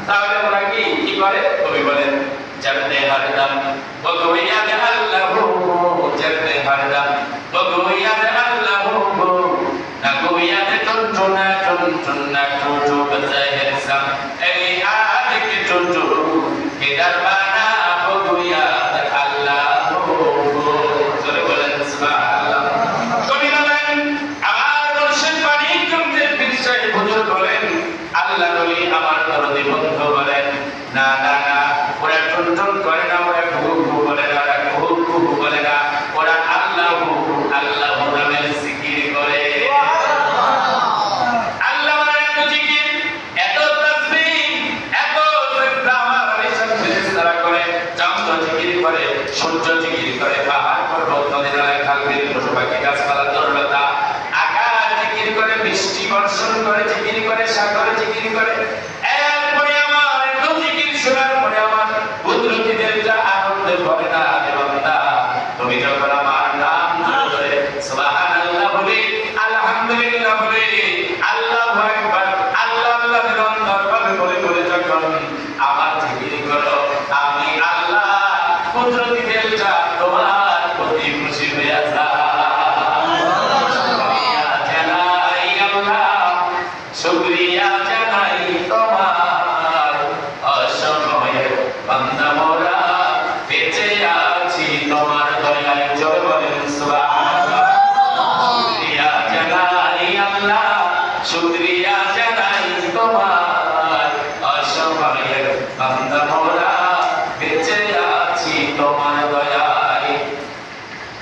তাহলে ওরা কি করে? কবি বলেন জরদে হরদম বগোয়াদ আল্লাহু জরদে হরদম বগোয়াদ আল্লাহু না গোয়াদ টুনটুনা টুনটুনা টুটু বজাহের সাম এই আদিক টুটু কে দরবানা বগোয়াদ আল্লাহু জোরে বলেন সুবহানাল্লাহ। কবি বলেন আমার মুর্শিদ বাণী কুমদের বিষয় হুজুর বলেন আল্লাহ নবী আমার দরদি বন্ধু বলেন না না না ওরা টুনটুন করে না, ওরা ঘু ঘু বলে না, ওরা ঘু ঘু বলে না, ওরা আল্লাহু আল্লাহু নামের জিকির করে। আল্লাহ মানে এত জিকির, এত তাসবিহ, এত সিজদা আমার আলিশান ফেরেশতারা করে, চাঁদ জিকির করে, সূর্য জিকির করে, পাহাড় পর্বত নদী নালা খাল বিল পশু পাখি গাছপালা তরুলতা আকাশ জিকির করে, বৃষ্টি বর্ষণ করে জিকির করে, সাগর জিকির করে। এরপরে আমার এত জিকির শোনার পরে আমার কুদরতীদের যা আনন্দ করে না রে বান্দা, তুমি যখন আমার নাম ধরে সুবহানাল্লাহ বলে আলহামদুলিল্লাহ বলে আল্লাহু আকবার আল্লাহ আল্লাহ নিরন্তর ভাবে বলে বলে যখন আমার জিকির করো, আমি আল্লাহ কুদরতীদের যা তোমার প্রতি খুশি হয়ে যায়। শুকরিয়া জানাই তোমার অসময়ে বান্দা মোরা বেঁচে আছি তোমার দয়ায়, জোরে বলেন সুবহানাল্লাহ। শুকরিয়া জানাই আল্লাহ, শুকরিয়া জানাই তোমার অসময়ে বান্দা মোরা বেঁচে আছি তোমার দয়ায়।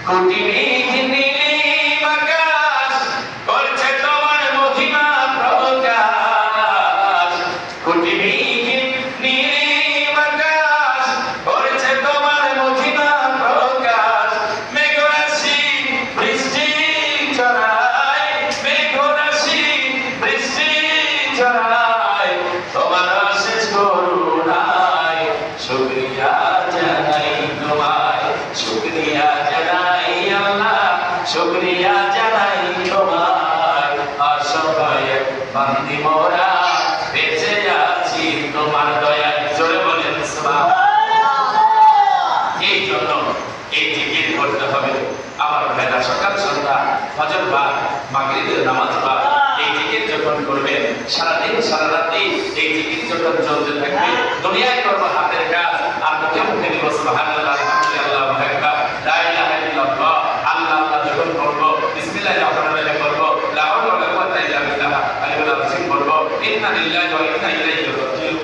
কোটি মেঘ নীলিম আকাশ করছে তোমার মহিমা প্রকাশ, কোটি মেঘ নীলিম আকাশ করছে তোমার মহিমা প্রকাশ। মেঘরাশি বৃষ্টি ঝরায়, মেঘরাশি বৃষ্টি ঝরায় তোমার অশেষ করুণায়। শুকরিয়া জানাই তোমায়, শুকরিয়া জানাই আল্লাহ, শুকরিয়া জানাই তোমার অসহায় বান্দি মোরা বেঁচে আছি তোমার দয়ায়, জোরে বলেন সুবহানাল্লাহ। এই জন্য এই জিকির করতে হবে আমার ভাইরা, সকাল সন্ধ্যা ফজর বা মাগরিবের নামাজ বা এই জিকির যখন করবেন সারাদিন সারা রাত্রি এই জিকির যখন চলতে থাকবে, দুনিয়ায় করবো হাতের কাজ আর মুখে মুখে নিব সুবহানাল্লাহ আলহামদুলিল্লাহ আল্লাহু আকবার লা ইলাহা ইল্লাল্লাহ আল্লাহ আল্লাহ যখন করবো বিসমিল্লাহির রহমানির রহিম করবো লা হাওলা ওয়ালা কুওয়াতা ইল্লা বিল্লাহ আলিয়্যুল আযীম করবো ইন্না লিল্লাহি ওয়া ইন্না ইলাইহি